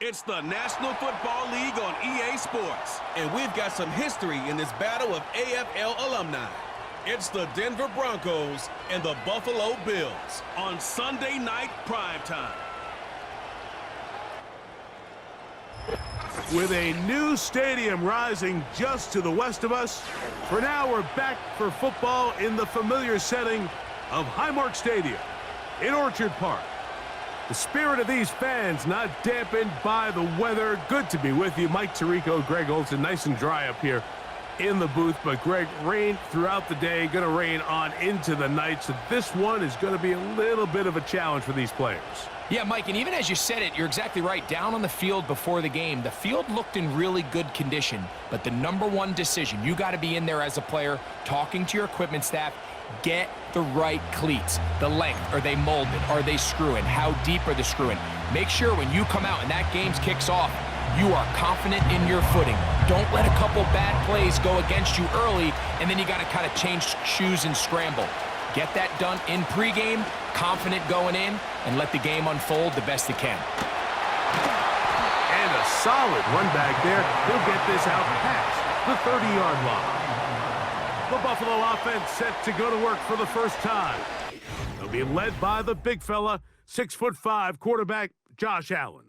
It's the National Football League on EA Sports. And we've got some history in this battle of AFL alumni. It's the Denver Broncos and the Buffalo Bills on Sunday night primetime. With a new stadium rising just to the west of us, for now we're back for football in the familiar setting of Highmark Stadium in Orchard Park. The spirit of these fans not dampened by the weather. Good to be with you. Mike Tirico, Greg Olson, nice and dry up here in the booth. But, Greg, rain throughout the day, going to rain on into the night. So this one is going to be a little bit of a challenge for these players. Yeah, Mike, and even as you said it, you're exactly right. Down on the field before the game, the field looked in really good condition. But the number one decision, you got to be in there as a player, talking to your equipment staff, get the right cleats. The length, are they molded? Are they screwing? How deep are they screwing? Make sure when you come out and that game kicks off, you are confident in your footing. Don't let a couple bad plays go against you early, and then you got to kind of change shoes and scramble. Get that done in pregame, confident going in, and let the game unfold the best it can. And a solid run back there. He'll get this out past the 30-yard line. The Buffalo offense set to go to work for the first time. They'll be led by the big fella, 6'5" quarterback Josh Allen.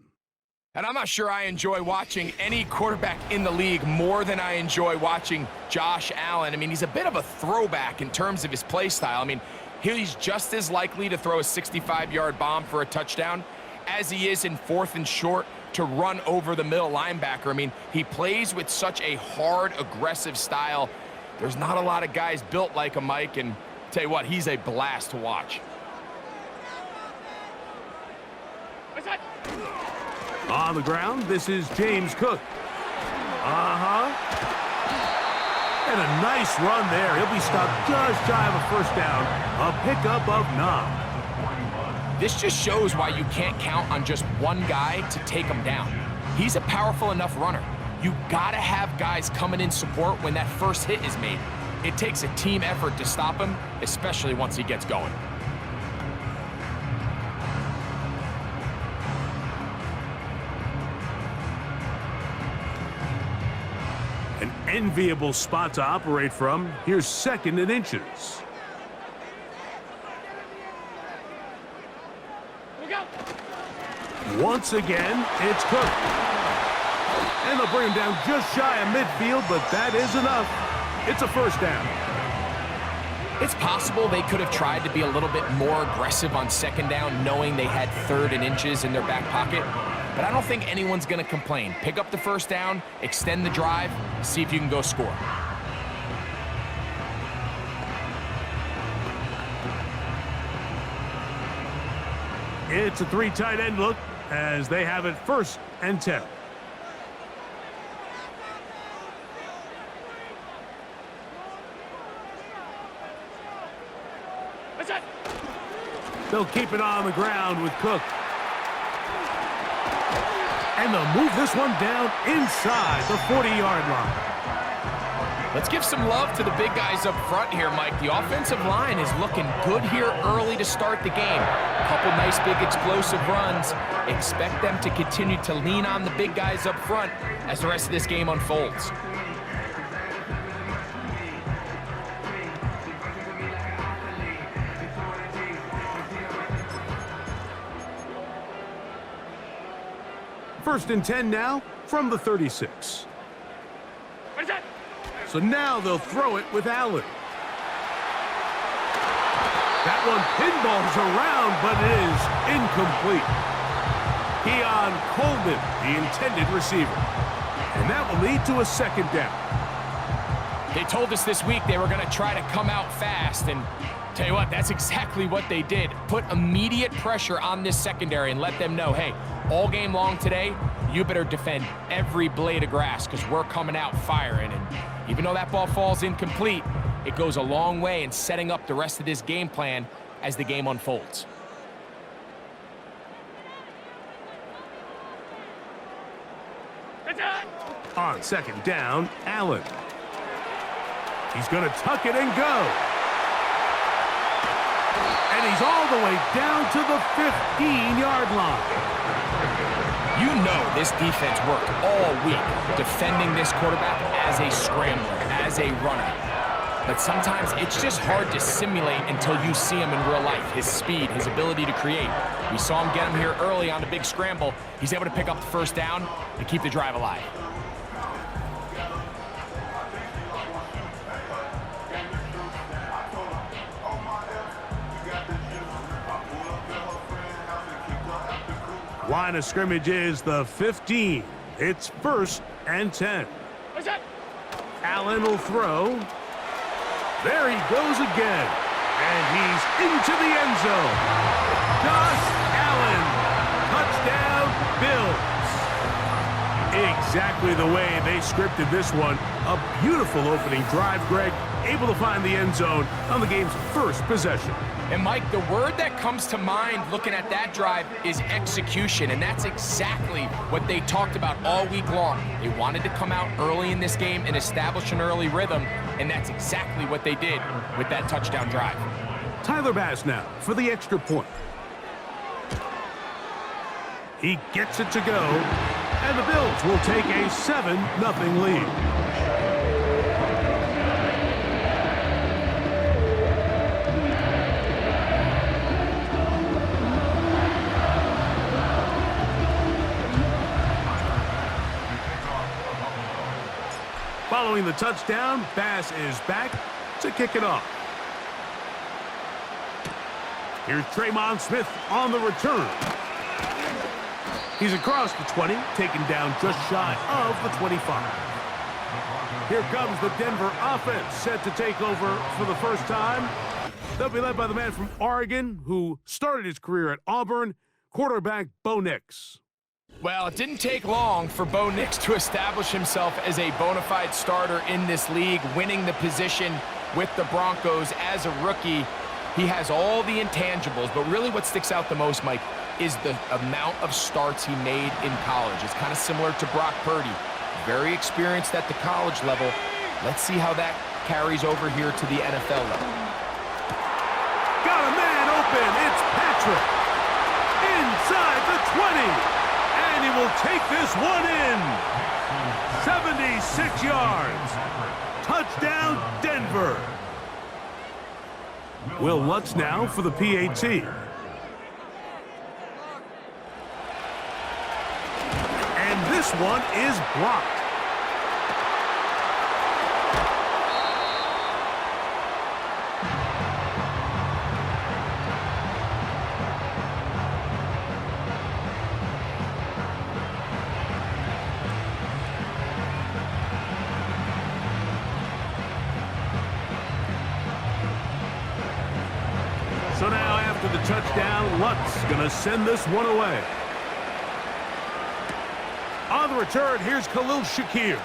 And I'm not sure I enjoy watching any quarterback in the league more than I enjoy watching Josh Allen. I mean, he's a bit of a throwback in terms of his play style. I mean, he's just as likely to throw a 65-yard bomb for a touchdown as he is in 4th and short to run over the middle linebacker. I mean, he plays with such a hard, aggressive style. There's not a lot of guys built like him, Mike, and tell you what, he's a blast to watch. On the ground, this is James Cook. And a nice run there. He'll be stopped just shy of a first down. A pickup of 9. This just shows why you can't count on just one guy to take him down. He's a powerful enough runner. You gotta have guys coming in support when that first hit is made. It takes a team effort to stop him, especially once he gets going. An enviable spot to operate from. Here's 2nd and inches. Once again, it's Cook. And they'll bring him down just shy of midfield, but that is enough. It's a first down. It's possible they could have tried to be a little bit more aggressive on 2nd down, knowing they had 3rd and inches in their back pocket. But I don't think anyone's going to complain. Pick up the first down, extend the drive, see if you can go score. It's a 3 tight end look as they have it 1st and 10. They'll keep it on the ground with Cook. And they'll move this one down inside the 40-yard line. Let's give some love to the big guys up front here, Mike. The offensive line is looking good here early to start the game. A couple nice big explosive runs. Expect them to continue to lean on the big guys up front as the rest of this game unfolds. First and 10 now from the 36. So now they'll throw it with Allen. That one pinballs around, but it is incomplete. Keon Coleman, the intended receiver. And that will lead to a 2nd down. They told us this week they were going to try to come out fast, and tell you what, that's exactly what they did. Put immediate pressure on this secondary and let them know, hey, all game long today, you better defend every blade of grass because we're coming out firing. And even though that ball falls incomplete, it goes a long way in setting up the rest of this game plan as the game unfolds. On 2nd down, Allen. He's going to tuck it and go. And he's all the way down to the 15-yard line. You know this defense worked all week defending this quarterback as a scrambler, as a runner. But sometimes it's just hard to simulate until you see him in real life. His speed, his ability to create. We saw him get him here early on the big scramble. He's able to pick up the first down and keep the drive alive. Line of scrimmage is the 15. It's 1st and 10. Allen will throw. There he goes again. And he's into the end zone. Josh Allen. Touchdown, Bills. Exactly the way they scripted this one. A beautiful opening drive, Greg. Able to find the end zone on the game's first possession. And Mike, the word that comes to mind looking at that drive is execution, and that's exactly what they talked about all week long. They wanted to come out early in this game and establish an early rhythm, and that's exactly what they did with that touchdown drive. Tyler Bass now for the extra point. He gets it to go, and the Bills will take a 7-0 lead. Following the touchdown, Bass is back to kick it off. Here's Tremon Smith on the return. He's across the 20, taken down just shy of the 25. Here comes the Denver offense, set to take over for the first time. They'll be led by the man from Oregon who started his career at Auburn, quarterback Bo Nix. Well, it didn't take long for Bo Nix to establish himself as a bona fide starter in this league, winning the position with the Broncos as a rookie. He has all the intangibles, but really what sticks out the most, Mike, is the amount of starts he made in college. It's kind of similar to Brock Purdy. Very experienced at the college level. Let's see how that carries over here to the NFL level. Got a man open. It's Patrick. Inside the 20. And he will take this one in. 76 yards. Touchdown, Denver. Will Lutz now for the PAT. And this one is blocked. So now after the touchdown, Lutz gonna send this one away. On the return, here's Khalil Shakir.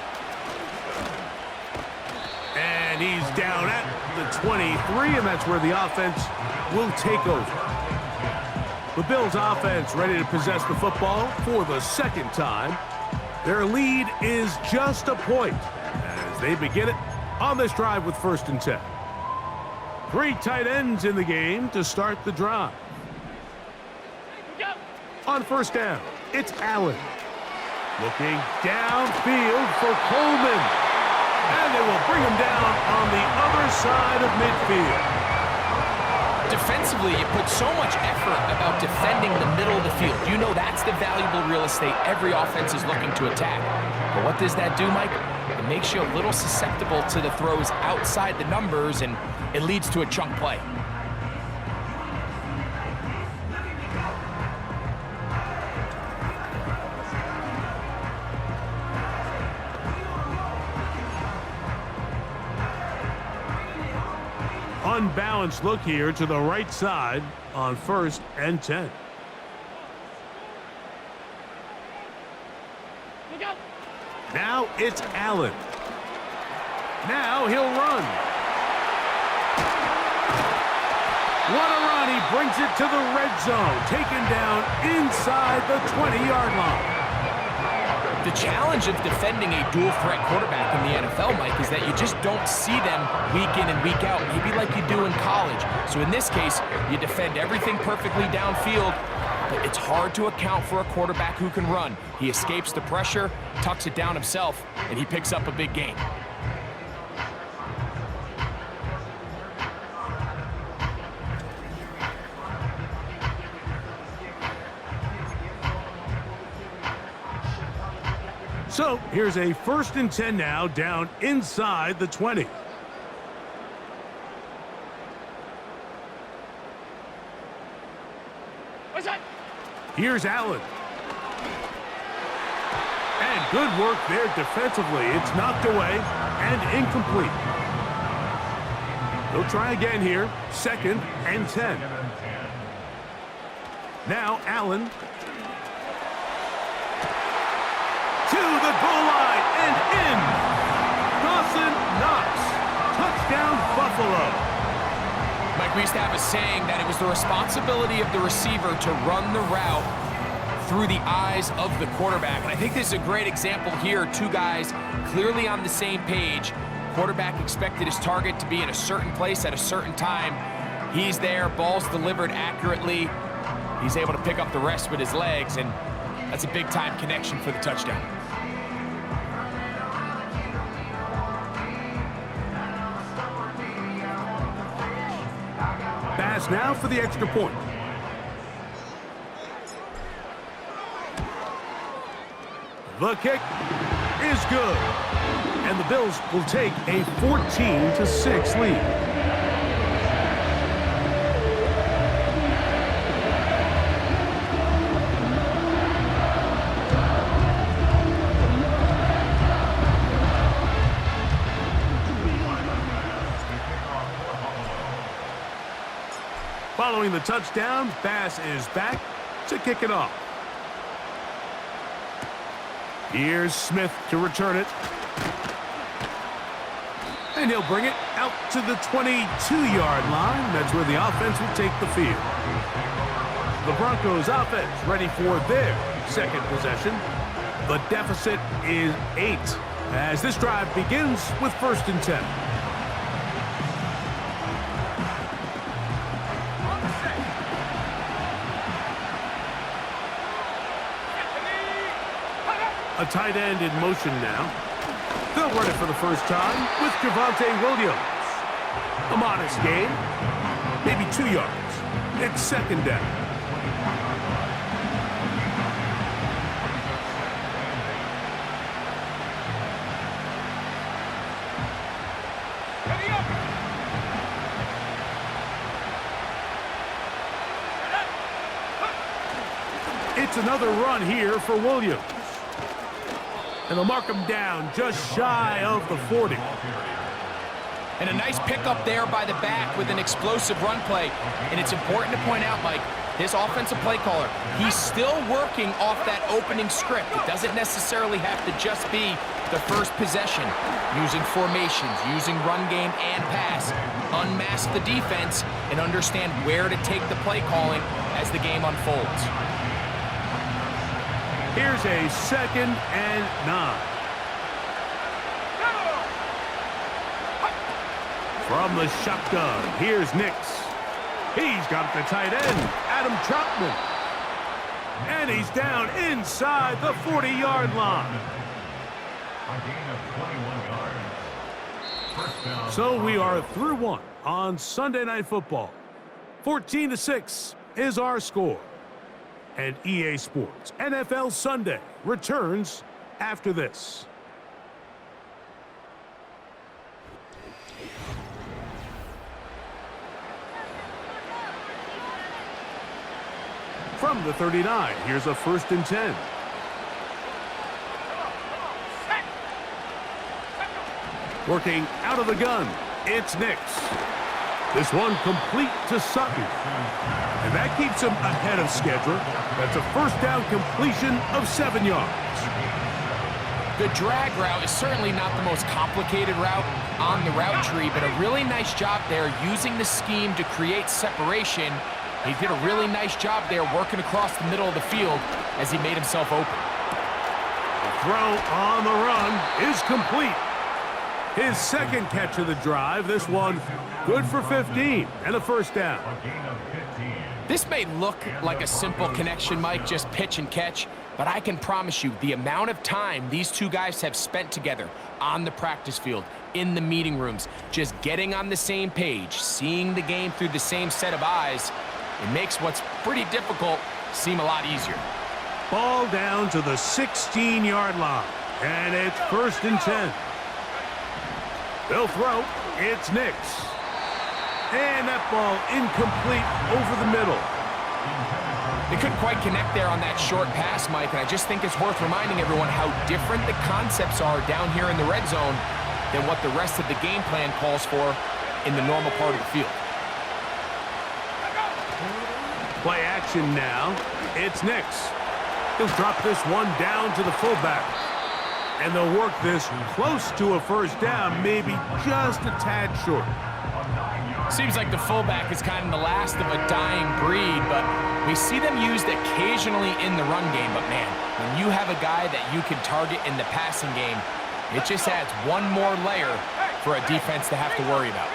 And he's down at the 23, and that's where the offense will take over. The Bills offense ready to possess the football for the second time. Their lead is just a point as they begin it on this drive with 1st and 10. 3 tight ends in the game to start the drive. On 1st down, it's Allen. Looking downfield for Coleman. And they will bring him down on the other side of midfield. Defensively, you put so much effort about defending the middle of the field. You know that's the valuable real estate every offense is looking to attack. But what does that do, Mike? It makes you a little susceptible to the throws outside the numbers, and it leads to a chunk play. Unbalanced look here to the right side on 1st and 10. Now it's Allen. Now he'll run. What a run. He brings it to the red zone. Taken down inside the 20-yard line. The challenge of defending a dual-threat quarterback in the NFL, Mike, is that you just don't see them week in and week out, maybe like you do in college. So in this case, you defend everything perfectly downfield, but it's hard to account for a quarterback who can run. He escapes the pressure, tucks it down himself, and he picks up a big gain. So here's a 1st and 10 now, down inside the 20. Here's Allen. And good work there defensively. It's knocked away and incomplete. They'll try again here. 2nd and 10. Now Allen. To the goal line and in. Dawson Knox. Touchdown, Buffalo. Mike, we used to have a saying that it was the responsibility of the receiver to run the route through the eyes of the quarterback. And I think this is a great example here. Two guys clearly on the same page. Quarterback expected his target to be in a certain place at a certain time. He's there, ball's delivered accurately. He's able to pick up the rest with his legs, and that's a big-time connection for the touchdown. Pass now for the extra point. The kick is good. And the Bills will take a 14-6 lead. Following the touchdown, Bass is back to kick it off. Here's Smith to return it. And he'll bring it out to the 22-yard line. That's where the offense will take the field. The Broncos offense ready for their 2nd possession. The deficit is 8 as this drive begins with 1st and 10. A tight end in motion now. They'll run it for the first time with Javonte Williams. A modest gain, maybe 2 yards. It's 2nd down. It's another run here for Williams. And they'll mark him down just shy of the 40. And a nice pickup there by the back with an explosive run play. And it's important to point out, Mike, this offensive play caller, he's still working off that opening script. It doesn't necessarily have to just be the first possession. Using formations, using run game and pass. Unmask the defense and understand where to take the play calling as the game unfolds. Here's a 2nd and 9. From the shotgun, here's Nix. He's got the tight end, Adam Troutman. And he's down inside the 40-yard line. So we are through one on Sunday Night Football. 14-6 is our score. And EA Sports NFL Sunday returns after this. From the 39, here's a 1st and 10. Working out of the gun, it's Nix. This one complete to Sutton. And that keeps him ahead of schedule. That's a 1st down completion of 7 yards. The drag route is certainly not the most complicated route on the route tree, but a really nice job there using the scheme to create separation. He did a really nice job there working across the middle of the field as he made himself open. Throw on the run is complete. His second catch of the drive. This one good for 15 and a first down. This may look like a simple connection, Mike, just pitch and catch, but I can promise you the amount of time these two guys have spent together on the practice field, in the meeting rooms, just getting on the same page, seeing the game through the same set of eyes, it makes what's pretty difficult seem a lot easier. Ball down to the 16-yard line, and it's 1st and 10. They'll throw. It's Nix. And that ball incomplete over the middle. They couldn't quite connect there on that short pass, Mike, and I just think it's worth reminding everyone how different the concepts are down here in the red zone than what the rest of the game plan calls for in the normal part of the field. Play action now. It's Nix. He'll drop this one down to the fullback. And they'll work this close to a first down, maybe just a tad short. Seems like the fullback is kind of the last of a dying breed, but we see them used occasionally in the run game. But, man, when you have a guy that you can target in the passing game, it just adds one more layer for a defense to have to worry about.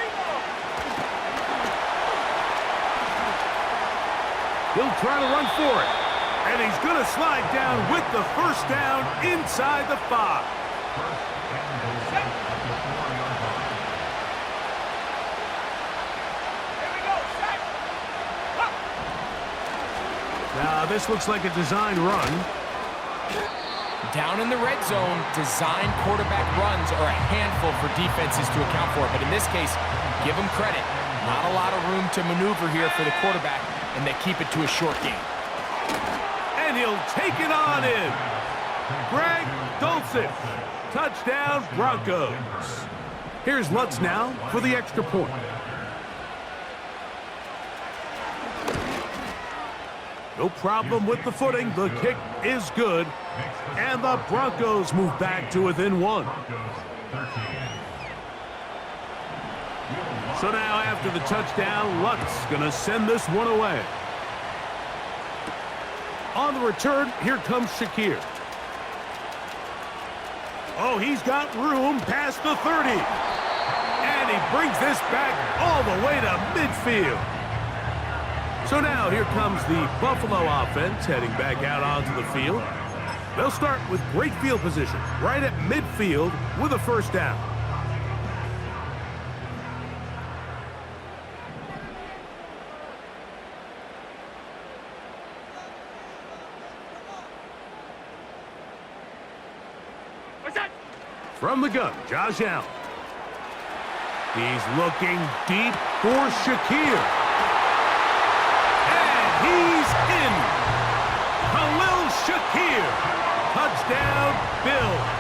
He'll try to run for it. And he's going to slide down with the first down inside the 5. Now, this looks like a designed run. Down in the red zone, designed quarterback runs are a handful for defenses to account for. But in this case, give them credit. Not a lot of room to maneuver here for the quarterback, and they keep it to a short game. And he'll take it on in. Greg Dulcich. Touchdown, Broncos. Here's Lutz now for the extra point. No problem with the footing. The kick is good. And the Broncos move back to within 1. So now after the touchdown, Lutz going to send this one away. On the return, here comes Shakir. Oh, he's got room past the 30. And he brings this back all the way to midfield. So now here comes the Buffalo offense heading back out onto the field. They'll start with great field position right at midfield with a first down. From the gun, Josh Allen. He's looking deep for Shakir. And he's in. Khalil Shakir. Touchdown, Bills.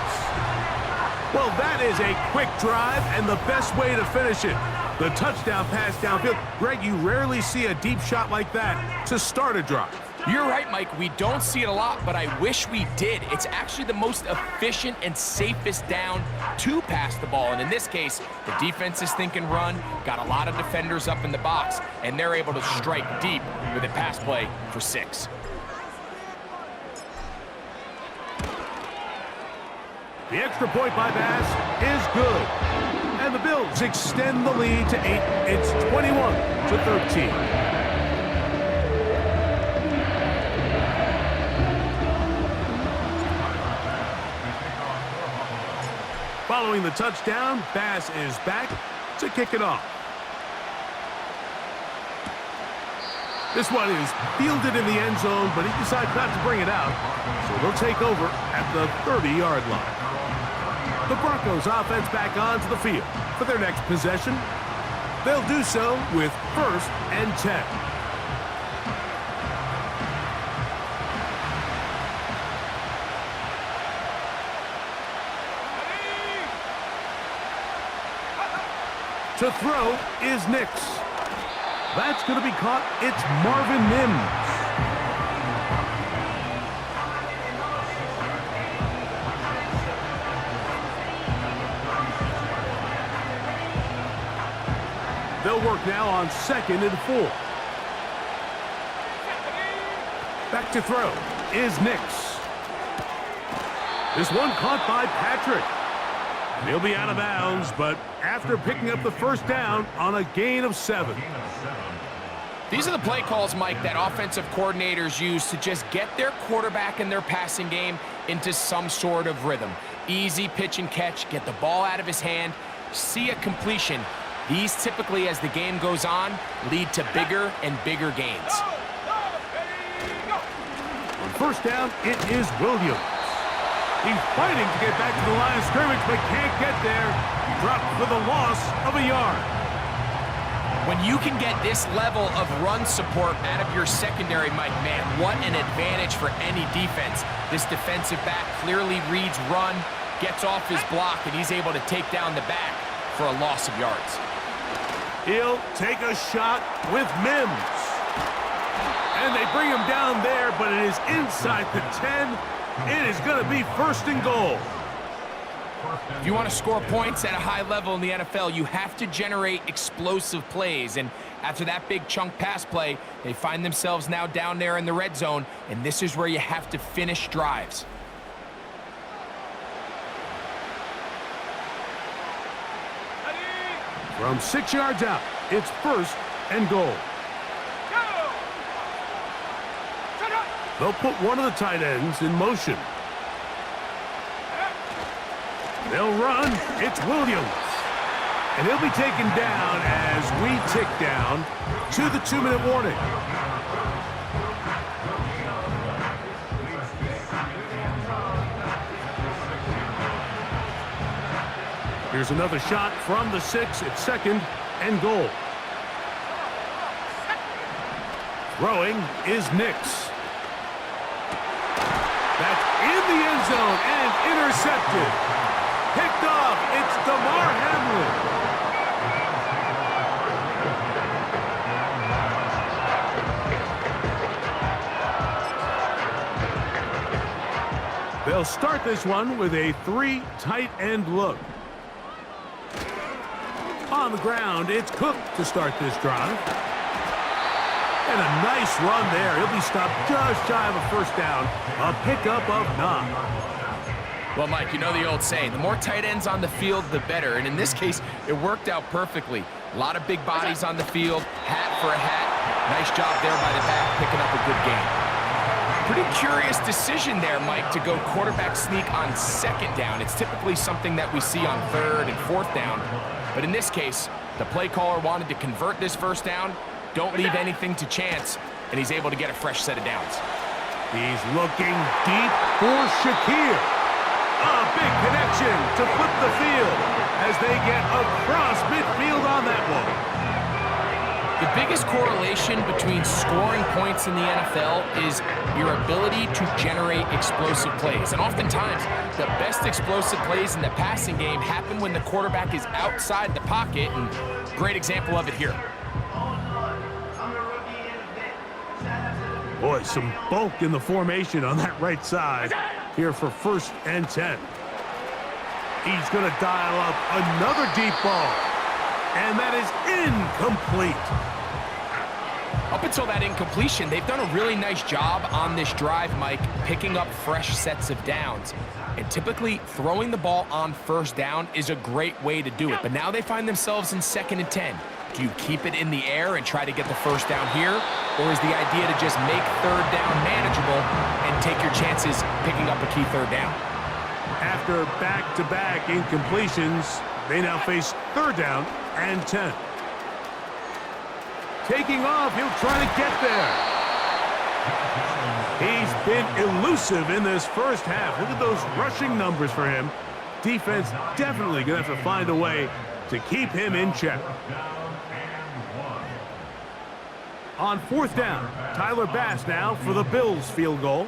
Well, that is a quick drive and the best way to finish it. The touchdown pass downfield. Greg, you rarely see a deep shot like that to start a drive. You're right, Mike. We don't see it a lot, but I wish we did. It's actually the most efficient and safest down to pass the ball. And in this case, the defense is thinking run, got a lot of defenders up in the box, and they're able to strike deep with a pass play for 6. The extra point by Bass is good. And the Bills extend the lead to 8. It's 21-13. Following the touchdown, Bass is back to kick it off. This one is fielded in the end zone, but he decides not to bring it out, so they'll take over at the 30-yard line. The Broncos offense back onto the field for their next possession. They'll do so with 1st and 10. To throw is Nix. That's going to be caught. It's Marvin Mims. They'll work now on 2nd and 4. Back to throw is Nix. This one caught by Patrick. And he'll be out of bounds, but after picking up the first down on a gain of 7. These are the play calls, Mike, that offensive coordinators use to just get their quarterback and their passing game into some sort of rhythm. Easy pitch and catch, get the ball out of his hand, see a completion. These typically, as the game goes on, lead to bigger and bigger gains. On first down, it is Williams. He's fighting to get back to the line of scrimmage, but can't get there. Dropped for the loss of a yard. When you can get this level of run support out of your secondary, Mike, man, what an advantage for any defense. This defensive back clearly reads run, gets off his block, and he's able to take down the back for a loss of yards. He'll take a shot with Mims. And they bring him down there, but it is inside the 10. It is going to be first and goal. If you want to score points at a high level in the NFL, you have to generate explosive plays. And after that big chunk pass play, they find themselves now down there in the red zone, and this is where you have to finish drives. From 6 yards out, it's first and goal. They'll put one of the tight ends in motion. They'll run. It's Williams. And he'll be taken down as we tick down to the 2-minute warning. Here's another shot from the 6. It's second and goal. Throwing is Nix. That's in the end zone and intercepted. Picked off. It's DeMar Hamlin. They'll start this one with a 3 tight end look. On the ground, it's Cook to start this drive. And a nice run there. He'll be stopped just shy of a first down. A pickup of 9. Well, Mike, you know the old saying, the more tight ends on the field, the better. And in this case, it worked out perfectly. A lot of big bodies on the field, hat for a hat. Nice job there by the back, picking up a good gain. Pretty curious decision there, Mike, to go quarterback sneak on second down. It's typically something that we see on third and fourth down. But in this case, the play caller wanted to convert this first down. Don't leave anything to chance, and he's able to get a fresh set of downs. He's looking deep for Shakir. A big connection to flip the field as they get across midfield on that one. The biggest correlation between scoring points in the NFL is your ability to generate explosive plays. And oftentimes, the best explosive plays in the passing game happen when the quarterback is outside the pocket, and great example of it here. Boy, some bulk in the formation on that right side here for first and 10. He's going to dial up another deep ball, and that is incomplete. Up until that incompletion, they've done a really nice job on this drive, Mike, picking up fresh sets of downs. And typically, throwing the ball on first down is a great way to do it. But now they find themselves in second and 10. Do you keep it in the air and try to get the first down here? Or is the idea to just make third down manageable and take your chances picking up a key third down? After back-to-back incompletions, they now face third down and 10. Taking off, he'll try to get there. He's been elusive in this first half. Look at those rushing numbers for him. Defense definitely going to have to find a way to keep him in check. On fourth down, Tyler Bass now for the Bills field goal.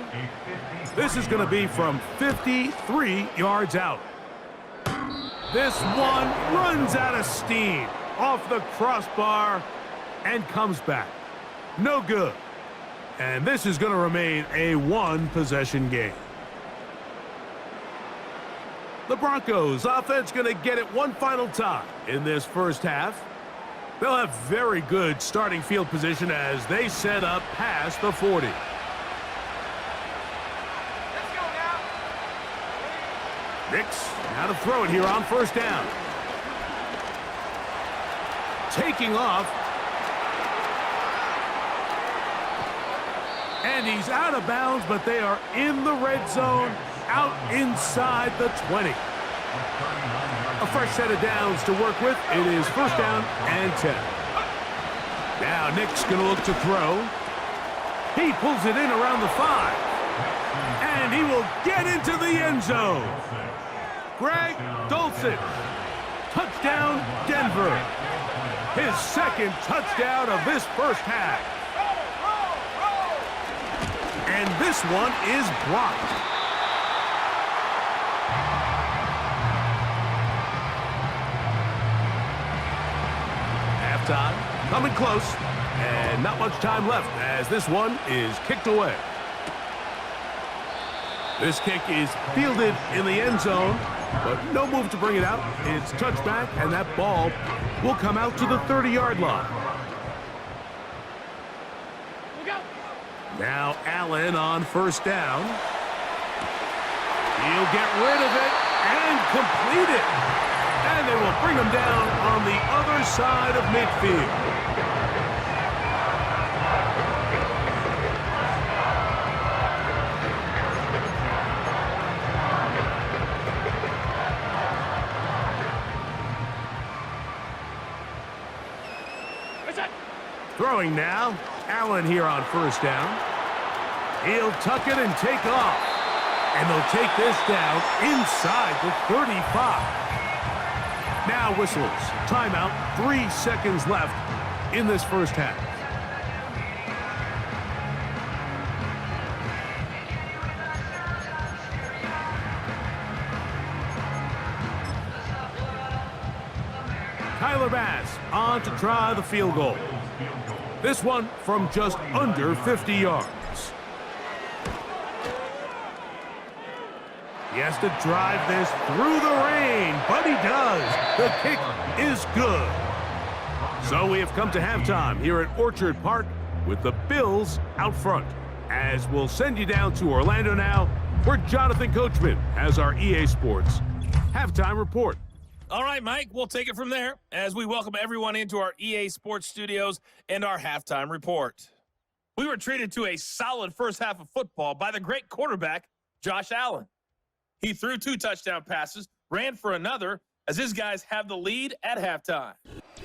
This is going to be from 53 yards out. This one runs out of steam off the crossbar and comes back. No good. And this is going to remain a one-possession game. The Broncos offense going to get it one final time in this first half. They'll have very good starting field position as they set up past the 40. Let's go now. Ready? Nix, now to throw it here on first down. Taking off. And he's out of bounds, but they are in the red zone, out inside the 20. A fresh set of downs to work with. It is first down and 10. Now Nick's going to look to throw. He pulls it in around the 5. And he will get into the end zone. Greg Dulcich. Touchdown, Denver. His second touchdown of this first half. And this one is blocked. Halftime, coming close, and not much time left as this one is kicked away. This kick is fielded in the end zone, but no move to bring it out. It's touchback, and that ball will come out to the 30-yard line. Now Allen on first down. He'll get rid of it and complete it. And they will bring him down on the other side of midfield. Throwing now. Allen here on first down. He'll tuck it and take off. And they'll take this down inside the 35. Now whistles. Timeout. 3 seconds left in this first half. Tyler Bass on to try the field goal. This one from just under 50 yards. He has to drive this through the rain, but he does. The kick is good. So we have come to halftime here at Orchard Park with the Bills out front. As we'll send you down to Orlando now, where Jonathan Coachman has our EA Sports halftime report. All right, Mike, we'll take it from there as we welcome everyone into our EA Sports studios and our halftime report. We were treated to a solid first half of football by the great quarterback, Josh Allen. He threw 2 touchdown passes, ran for another, as his guys have the lead at halftime.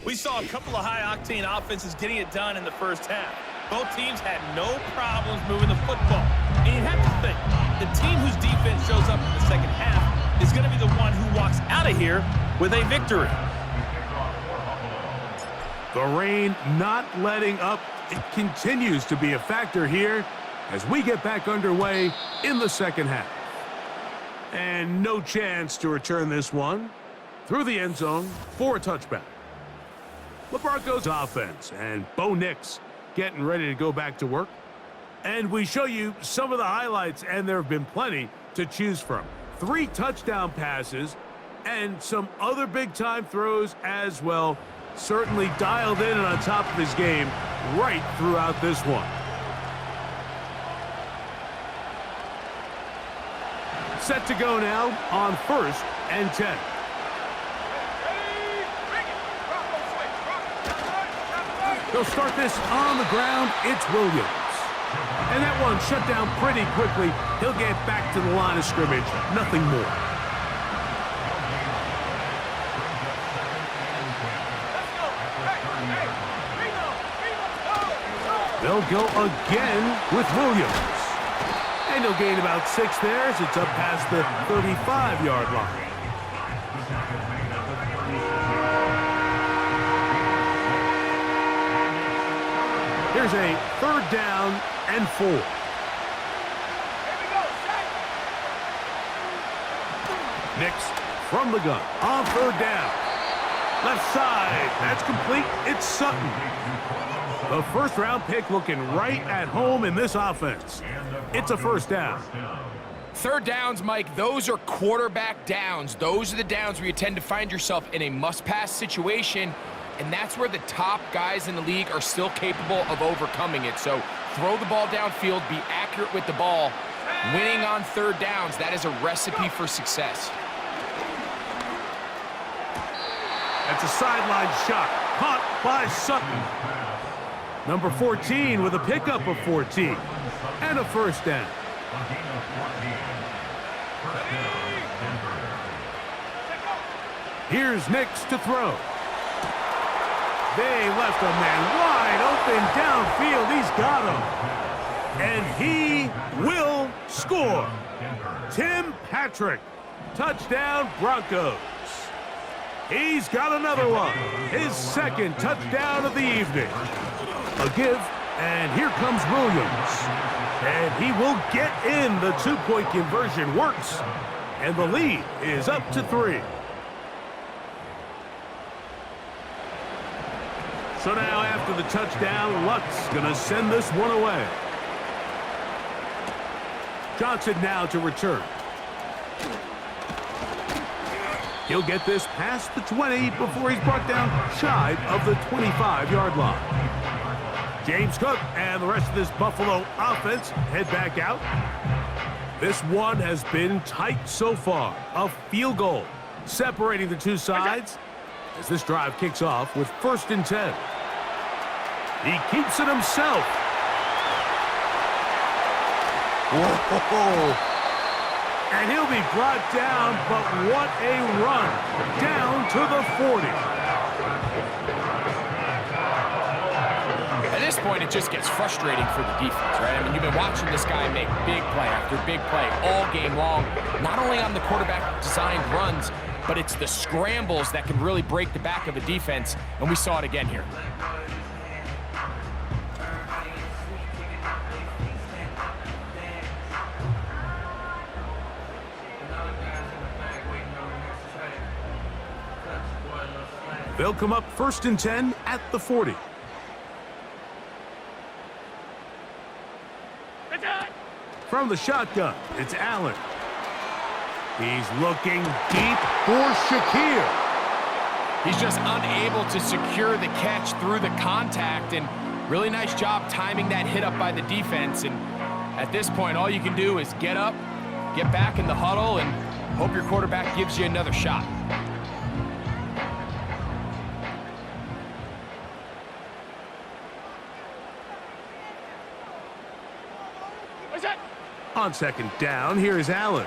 We saw a couple of high-octane offenses getting it done in the first half. Both teams had no problems moving the football. And you have to think, the team whose defense shows up in the second half is going to be the one who walks out of here with a victory. The rain not letting up. It continues to be a factor here as we get back underway in the second half. And no chance to return this one through the end zone for a touchback. The Broncos offense and Bo Nix getting ready to go back to work. And we show you some of the highlights, and there have been plenty to choose from. 3 touchdown passes and some other big-time throws as well. Certainly dialed in and on top of his game right throughout this one. Set to go now on first and 10. They'll start this on the ground. It's Williams. And that one shut down pretty quickly. He'll get back to the line of scrimmage. Nothing more. They'll go again with Williams. And he'll gain about 6 there as it's up past the 35-yard line. Here's a 3rd down and 4. Nix from the gun on 3rd down. Left side. That's complete. It's Sutton. The first-round pick looking right at home in this offense. It's a first down. 3rd downs, Mike, those are quarterback downs. Those are the downs where you tend to find yourself in a must-pass situation, and that's where the top guys in the league are still capable of overcoming it. So throw the ball downfield, be accurate with the ball. Winning on 3rd downs, that is a recipe for success. That's a sideline shot. Caught by Sutton. Number 14 with a pickup of 14. And a first down. Here's Nix to throw. They left a man wide open downfield. He's got him. And he will score. Tim Patrick. Touchdown, Broncos. He's got another one. His second touchdown of the evening. A give, and here comes Williams. And he will get in. The two-point conversion works. And the lead is up to 3. So now after the touchdown, Luck's going to send this one away. Johnson now to return. He'll get this past the 20 before he's brought down shy of the 25-yard line. James Cook and the rest of this Buffalo offense head back out. This one has been tight so far. A field goal separating the two sides as this drive kicks off with 1st and 10. He keeps it himself. Whoa. And he'll be brought down, but what a run. Down to the 40. At this point, it just gets frustrating for the defense, right? I mean, you've been watching this guy make big play after big play all game long, not only on the quarterback-designed runs, but it's the scrambles that can really break the back of a defense, and we saw it again here. They'll come up 1st and 10 at the 40. From the shotgun, it's Allen. He's looking deep for Shakir. He's just unable to secure the catch through the contact, and really nice job timing that hit up by the defense. And at this point, all you can do is get up, get back in the huddle, and hope your quarterback gives you another shot. On 2nd down, here's Allen.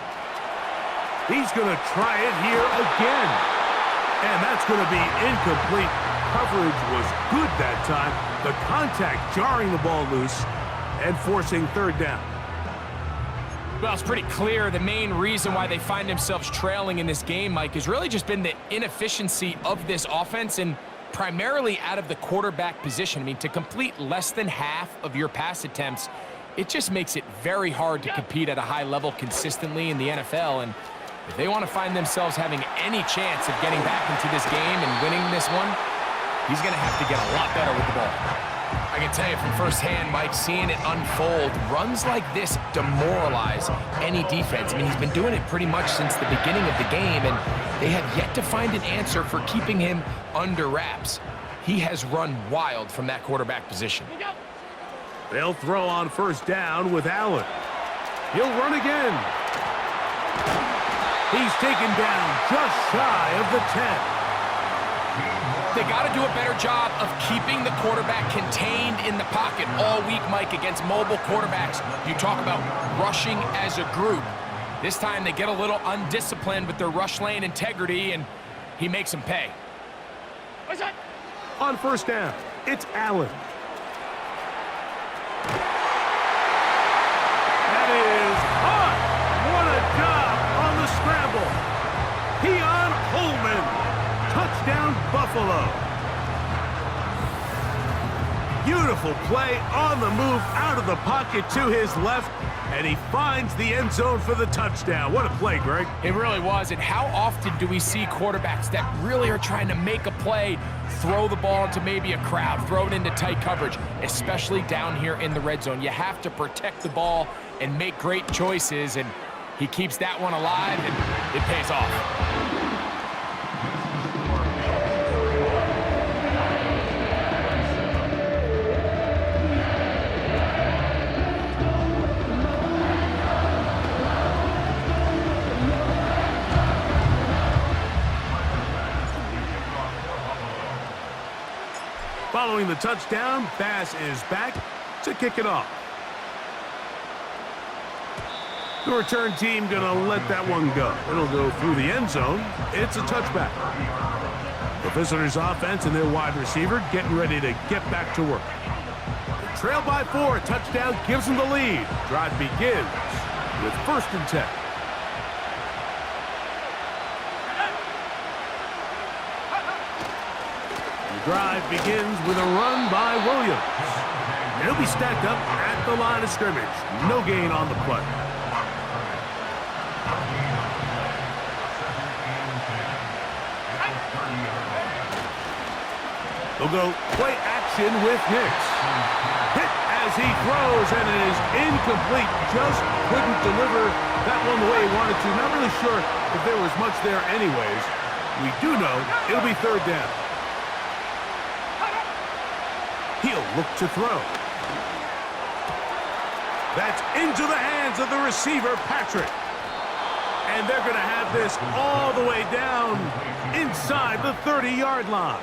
He's going to try it here again. And that's going to be incomplete. Coverage was good that time. The contact jarring the ball loose and forcing 3rd down. Well, it's pretty clear the main reason why they find themselves trailing in this game, Mike, has really just been the inefficiency of this offense and primarily out of the quarterback position. I mean, to complete less than half of your pass attempts, it just makes it very hard to compete at a high level consistently in the NFL. And if they want to find themselves having any chance of getting back into this game and winning this one, he's going to have to get a lot better with the ball. I can tell you from firsthand, Mike, seeing it unfold, runs like this demoralize any defense. I mean, he's been doing it pretty much since the beginning of the game, and they have yet to find an answer for keeping him under wraps. He has run wild from that quarterback position. They'll throw on 1st down with Allen. He'll run again. He's taken down just shy of the 10. They got to do a better job of keeping the quarterback contained in the pocket all week, Mike, against mobile quarterbacks. You talk about rushing as a group. This time they get a little undisciplined with their rush lane integrity, and he makes them pay. On 1st down, it's Allen. That is caught. What a job on the scramble. Keon Coleman. Touchdown, Buffalo. Beautiful play on the move out of the pocket to his left, and he finds the end zone for the touchdown. What a play, Greg. It really was, and how often do we see quarterbacks that really are trying to make a play, throw the ball into maybe a crowd, throw it into tight coverage, especially down here in the red zone. You have to protect the ball and make great choices, and he keeps that one alive, and it pays off. Following the touchdown, Bass is back to kick it off. The return team gonna let that one go. It'll go through the end zone. It's a touchback. The visitors' offense and their wide receiver getting ready to get back to work. They trail by 4. A touchdown gives them the lead. Drive begins with 1st and 10. The drive begins with a run by Williams. He'll be stacked up at the line of scrimmage. No gain on the play. They'll go play action with Nix. Hit as he throws, and it is incomplete. Just couldn't deliver that one the way he wanted to. Not really sure if there was much there anyways. We do know it'll be 3rd down. He'll look to throw. That's into the hands of the receiver, Patrick. And they're going to have this all the way down inside the 30-yard line.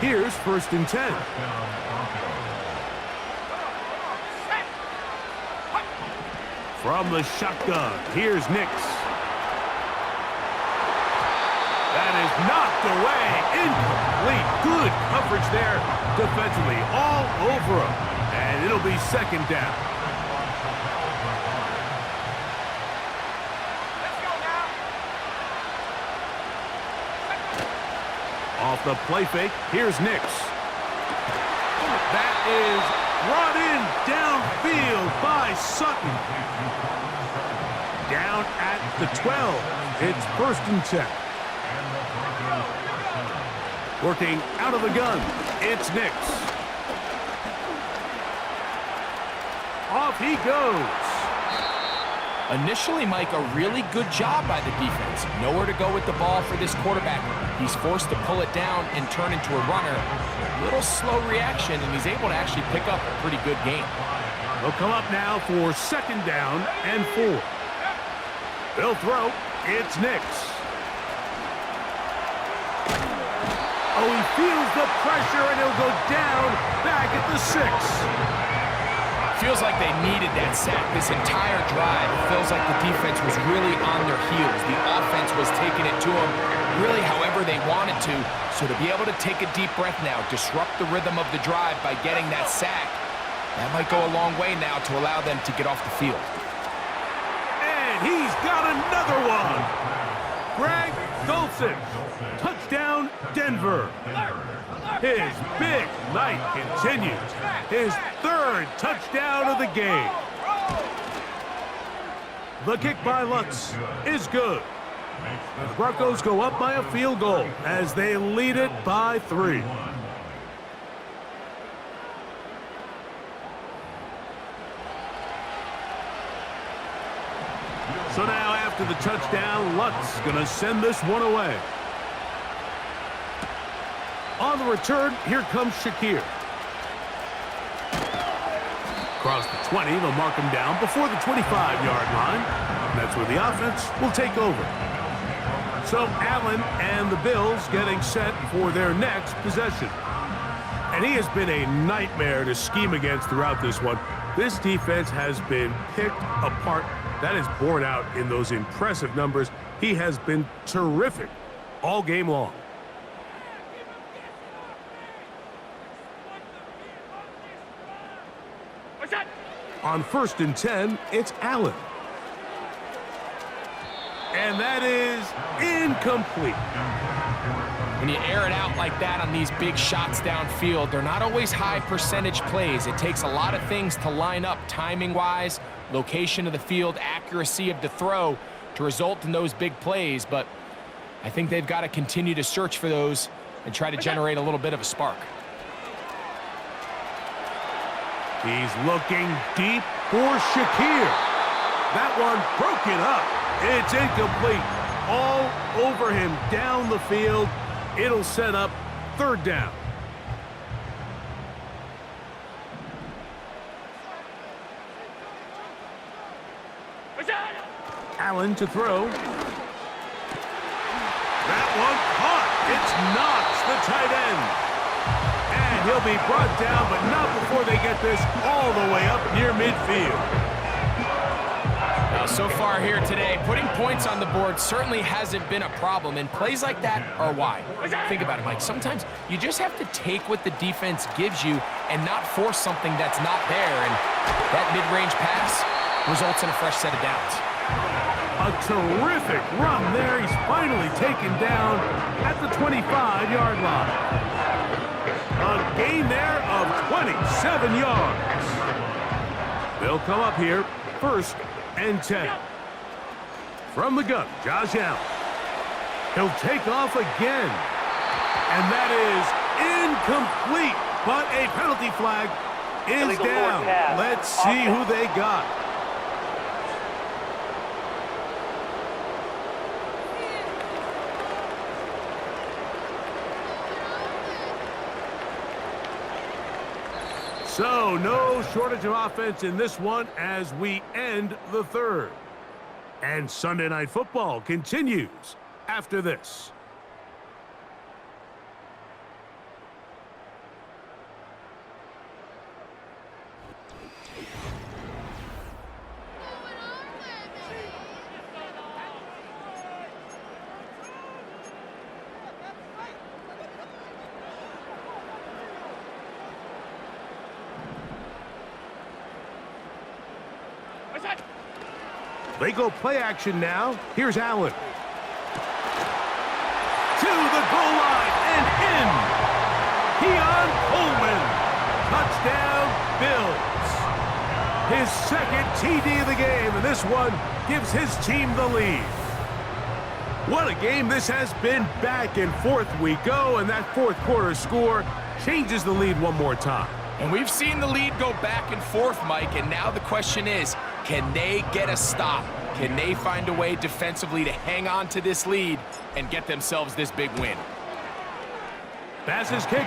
Here's 1st and 10. From the shotgun, here's Nix. That is knocked away. Incomplete. Good coverage there defensively. All over him. And it'll be 2nd down. Off the play fake, here's Nix. That is brought in downfield by Sutton. Down at the 12. It's 1st and 10. Working out of the gun, it's Nix. Off he goes. Initially, Mike, a really good job by the defense. Nowhere to go with the ball for this quarterback. He's forced to pull it down and turn into a runner. Little slow reaction, and he's able to actually pick up a pretty good game. They'll come up now for 2nd down and 4. They'll throw. It's Nix. Oh, he feels the pressure, and he'll go down back at the 6. Feels like they needed that sack this entire drive. It feels like the defense was really on their heels. The offense was taking it to them really however they wanted to. So to be able to take a deep breath now, disrupt the rhythm of the drive by getting that sack, that might go a long way now to allow them to get off the field. And he's got another one. Greg Dulcich. Touchdown, Denver. His big night continues. His 3rd touchdown of the game. The kick by Lutz is good. The Broncos go up by a field goal as they lead it by 3. So now after the touchdown, Lutz gonna send this one away. On the return, here comes Shakir. Across the 20, they'll mark him down before the 25-yard line. That's where the offense will take over. So Allen and the Bills getting set for their next possession. And he has been a nightmare to scheme against throughout this one. This defense has been picked apart. That is borne out in those impressive numbers. He has been terrific all game long. On 1st and 10, it's Allen. And that is incomplete. When you air it out like that on these big shots downfield, they're not always high percentage plays. It takes a lot of things to line up timing-wise, location of the field, accuracy of the throw to result in those big plays. But I think they've got to continue to search for those and try to generate a little bit of a spark. He's looking deep for Shakir. That one broken up. It's incomplete. All over him down the field. It'll set up 3rd down. Allen to throw. That one caught. It's Knox, the tight end. He'll be brought down, but not before they get this all the way up near midfield. Now, so far here today, putting points on the board certainly hasn't been a problem, and plays like that are why. Think about it, Mike. Sometimes you just have to take what the defense gives you and not force something that's not there, and that mid-range pass results in a fresh set of downs. A terrific run there. He's finally taken down at the 25-yard line. A gain there of 27 yards. They'll come up here, 1st and 10. From the gun, Josh Allen. He'll take off again. And that is incomplete. But a penalty flag is down. Let's see who they got. So, no shortage of offense in this one as we end the 3rd. And Sunday Night Football continues after this. They go play action now. Here's Allen. To the goal line and in. Keon Coleman. Touchdown, Bills. His 2nd TD of the game, and this one gives his team the lead. What a game this has been. Back and forth we go, and that 4th quarter score changes the lead one more time. And we've seen the lead go back and forth, Mike, and now the question is, can they get a stop? Can they find a way defensively to hang on to this lead and get themselves this big win? Pass's kick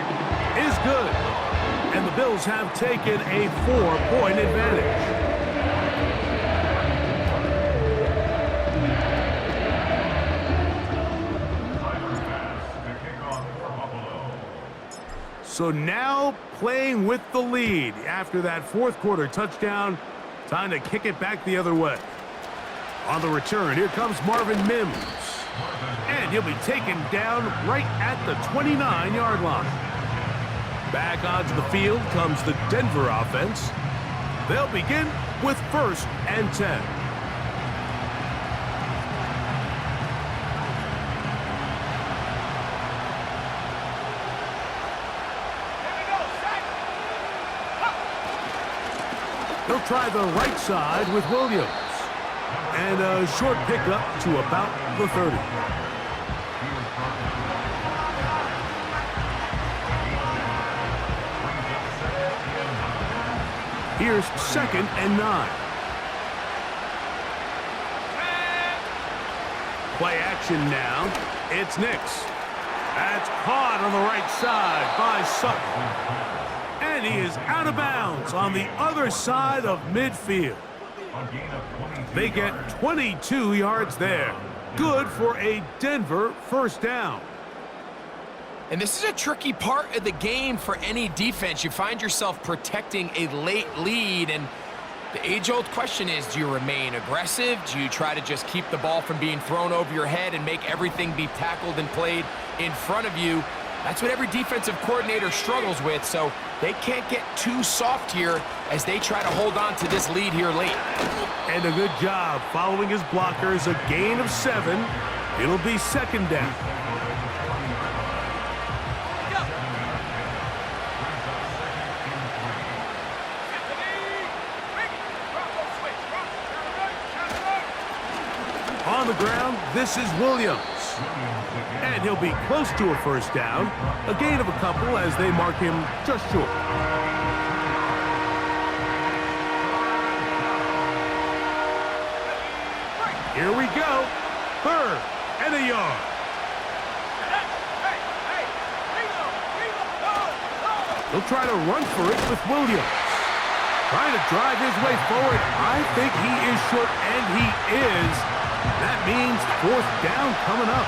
is good, and the Bills have taken a 4-point advantage. So now playing with the lead after that 4th quarter touchdown. Time to kick it back the other way. On the return, here comes Marvin Mims. And he'll be taken down right at the 29-yard line. Back onto the field comes the Denver offense. They'll begin with 1st and 10. He'll try the right side with Williams. And a short pickup to about the 30. Here's 2nd and 9. Play action now. It's Nix. That's caught on the right side by Sutton. And he is out of bounds on the other side of midfield. They get 22 yards there. Good for a Denver 1st down. And this is a tricky part of the game for any defense. You find yourself protecting a late lead, and the age-old question is, do you remain aggressive? Do you try to just keep the ball from being thrown over your head and make everything be tackled and played in front of you? That's what every defensive coordinator struggles with, so they can't get too soft here as they try to hold on to this lead here late. And a good job following his blockers, a gain of 7. It'll be 2nd down. On the ground, this is Williams. And he'll be close to a 1st down. A gain of a couple as they mark him just short. Here we go. 3rd and a yard. He'll try to run for it with Williams. Trying to drive his way forward. I think he is short, and he is. That means 4th down coming up.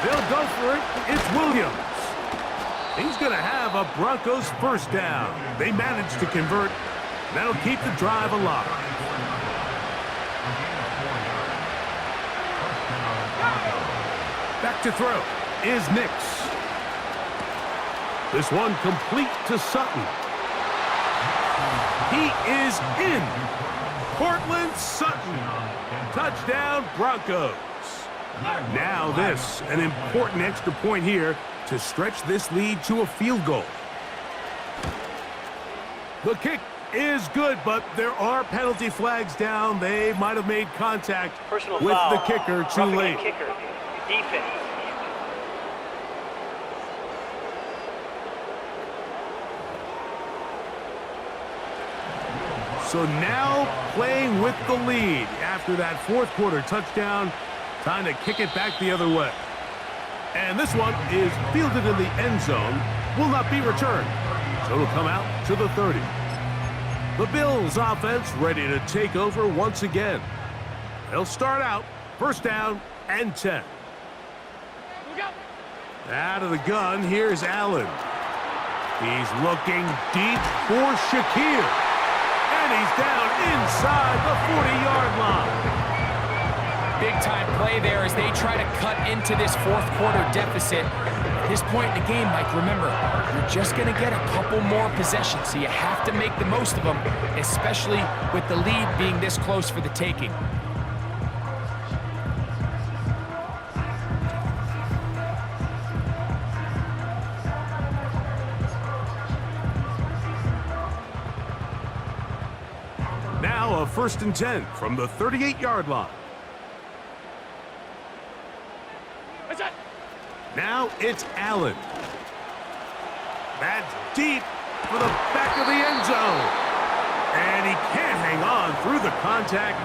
They'll go for it. It's Williams. He's going to have a Broncos first down. They managed to convert. That'll keep the drive alive. Back to throw is Nix. This one complete to Sutton. He is in. Cortland Sutton. Touchdown, Broncos. Now this, an important extra point here to stretch this lead to a field goal. The kick is good, but there are penalty flags down. They might have made contact Personal with foul. the kicker too Roughing late. the kicker. Defense. So now playing with the lead after that fourth quarter touchdown. Time to kick it back the other way. And this one is fielded in the end zone. Will not be returned. So it'll come out to the 30. The Bills offense ready to take over once again. They'll start out first down and 10. Out of the gun, here's Allen. He's looking deep for Shakir. And he's down inside the 40-yard line. Big-time play there as they try to cut into this fourth quarter deficit. At this point in the game, Mike, remember, you're just going to get a couple more possessions, so you have to make the most of them, especially with the lead being this close for the taking. Now a first and 10 from the 38-yard line. Now it's Allen. That's deep for the back of the end zone. And he can't hang on through the contact.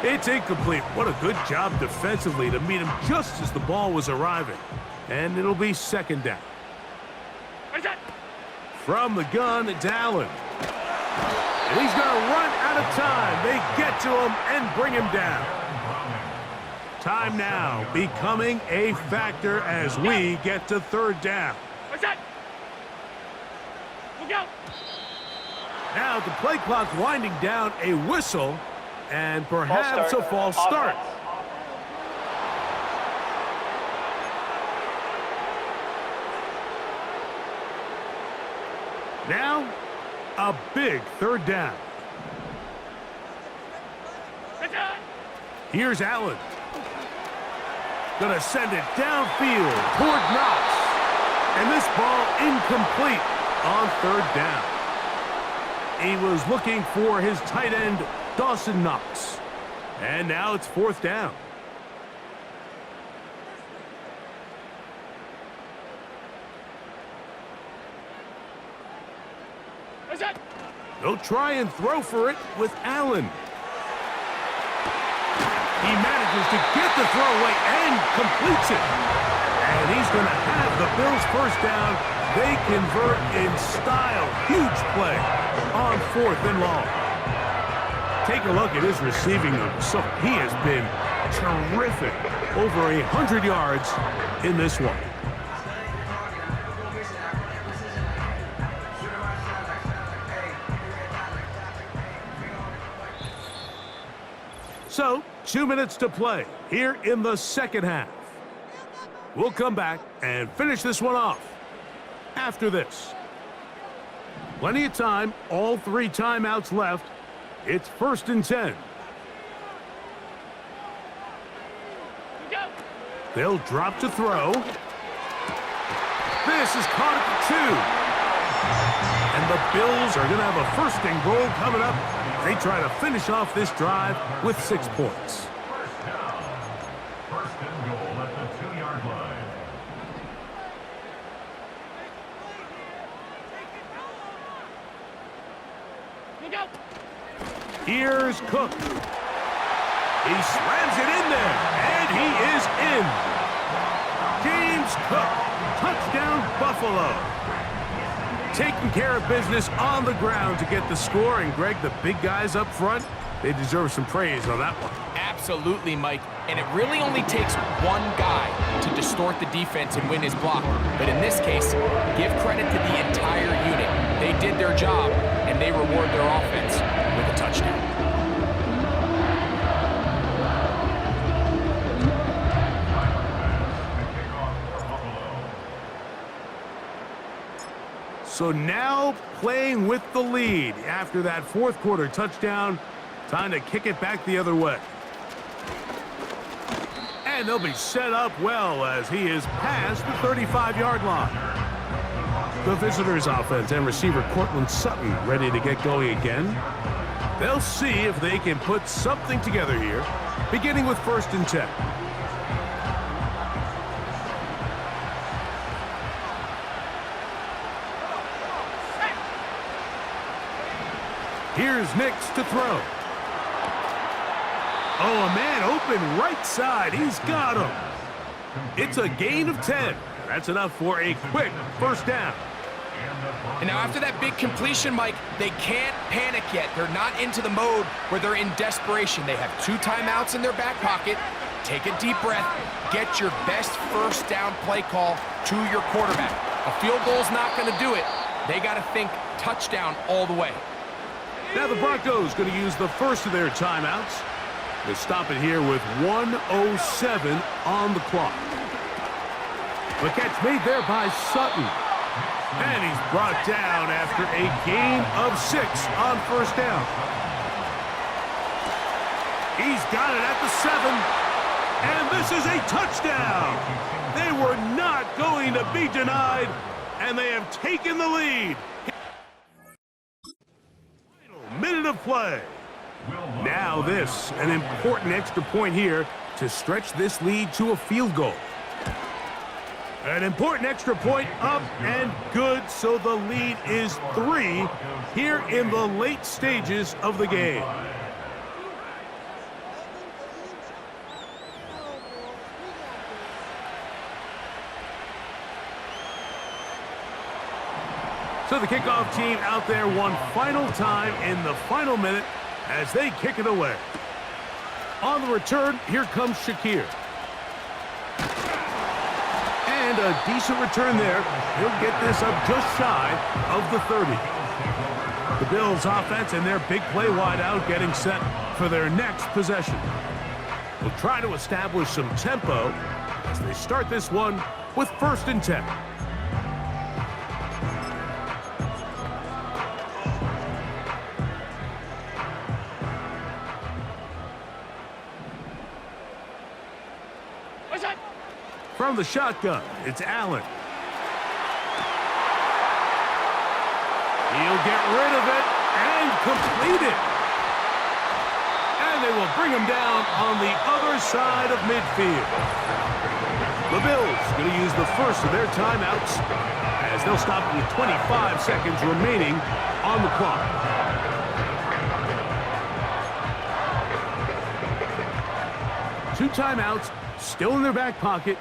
It's incomplete. What a good job defensively to meet him just as the ball was arriving. And it'll be second down. From the gun, it's Allen. And he's going to run out of time. They get to him and bring him down. Time now becoming a factor as we get to third down. Now the play clock winding down, a whistle and perhaps a false start. Now a big third down. Here's Allen. Gonna send it downfield toward Knox. And this ball incomplete on third down. He was looking for his tight end, Dawson Knox. And now it's fourth down. They'll try and throw for it with Allen. He manages to get the throw away and completes it. And he's going to have the Bills first down. They convert in style. Huge play on fourth and long. Take a look at his receiving numbers. So he has been terrific. Over 100 yards in this one. So, 2 minutes to play here in the second half. We'll come back and finish this one off after this. Plenty of time, all 3 timeouts left. It's first and 10. They'll drop to throw. This is caught at the 2. And the Bills are going to have a first and goal coming up. They try to finish off this drive with 6 points. First and goal at the 2-yard line. Here's Cook. He slams it in there, and he is in. James Cook, touchdown Buffalo. Taking care of business on the ground to get the score. And Greg, the big guys up front, They deserve some praise on that one. Absolutely, Mike. And it really only takes one guy to distort the defense and win his block. But in this case, give credit to the entire unit. They did their job, and they reward their offense with a touchdown. So now playing with the lead after that fourth quarter touchdown, time to kick it back the other way. And they'll be set up well as he is past the 35-yard line. The visitors' offense and receiver Cortland Sutton ready to get going again. They'll see if they can put something together here, beginning with 1st and 10. Here's Nix to throw. Oh, a man open right side. He's got him. It's a gain of 10. That's enough for a quick first down. And now after that big completion, Mike, they can't panic yet. They're not into the mode where they're in desperation. They have 2 timeouts in their back pocket. Take a deep breath. Get your best first down play call to your quarterback. A field goal's not going to do it. They got to think touchdown all the way. Now the Broncos going to use the first of their timeouts. They stop it here with 1:07 on the clock. The catch made there by Sutton. And he's brought down after a gain of 6 on first down. He's got it at the 7. And this is a touchdown. They were not going to be denied, and they have taken the lead. Final minute of play. Now this, an important extra point here to stretch this lead to a field goal. An important extra point up and good, so the lead is 3 here in the late stages of the game. So the kickoff team out there one final time in the final minute as they kick it away. On the return, here comes Shakir. And a decent return there. He'll get this up just shy of the 30. The Bills offense and their big play wide out getting set for their next possession. They'll try to establish some tempo as they start this one with 1st and 10. From the shotgun, it's Allen. He'll get rid of it and complete it. And they will bring him down on the other side of midfield. The Bills going to use the first of their timeouts as they'll stop with 25 seconds remaining on the clock. Two timeouts still in their back pocket.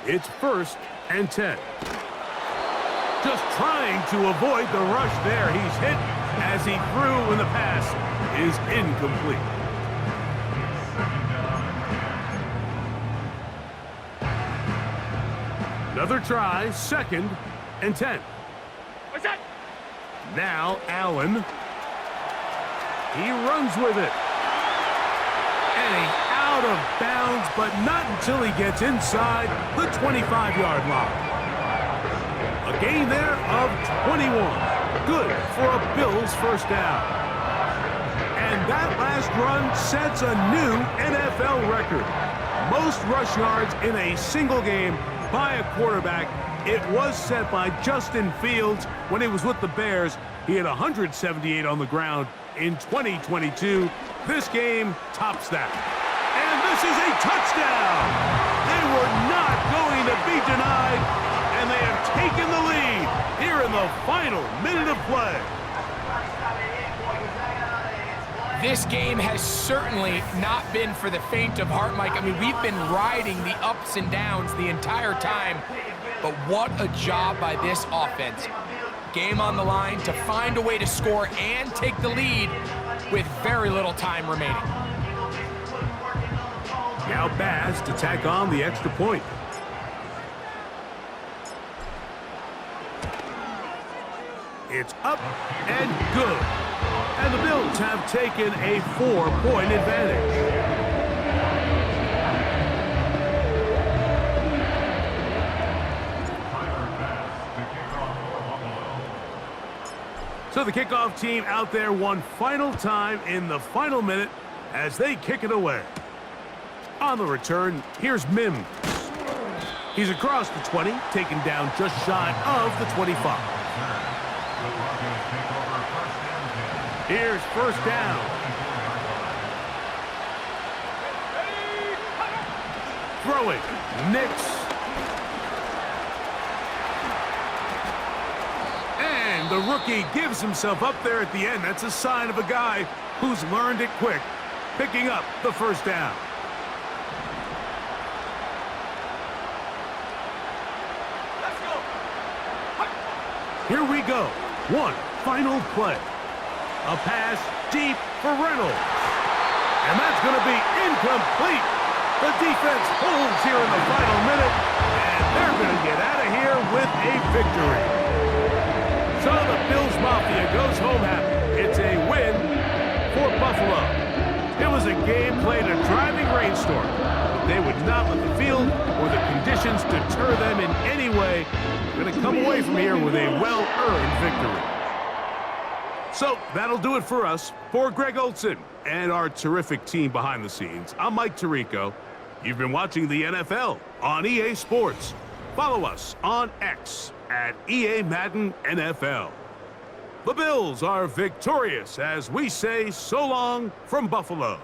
It's 1st and 10. Just trying to avoid the rush there. He's hit as he threw when the pass is incomplete. Another try, 2nd and 10. What's that? Now Allen. He runs with it. And he's out of bounds, but not until he gets inside the 25-yard line. A gain there of 21. Good for a Bills first down. And that last run sets a new NFL record. Most rush yards in a single game by a quarterback. It was set by Justin Fields when he was with the Bears. He had 178 on the ground in 2022. This game tops that. And this is a touchdown. They were not going to be denied, and they have taken the lead here in the final minute of play. This game has certainly not been for the faint of heart, Mike. I mean, we've been riding the ups and downs the entire time, but what a job by this offense. game on the line to find a way to score and take the lead with very little time remaining. Now Baz to tack on the extra point. It's up and good. And the Bills have taken a 4-point advantage. So the kickoff team out there one final time in the final minute as they kick it away. On the return, here's Mims. He's across the 20, taken down just shy of the 25. Here's first down. Throwing, Nix. And the rookie gives himself up there at the end. That's a sign of a guy who's learned it quick, picking up the first down. Here we go. One final play. A pass deep for Reynolds. And that's going to be incomplete. The defense holds here in the final minute, and they're going to get out of here with a victory. So the Bills Mafia goes home happy. It's a win for Buffalo. It was a game played in a driving rainstorm, but they would not let the field or the conditions deter them in any way. Going to come away from here with a well-earned victory. So that'll do it for us. For Greg Olson and our terrific team behind the scenes, I'm Mike Tirico. You've been watching the NFL on EA Sports. Follow us on X at EA Madden NFL. The Bills are victorious as we say so long from Buffalo.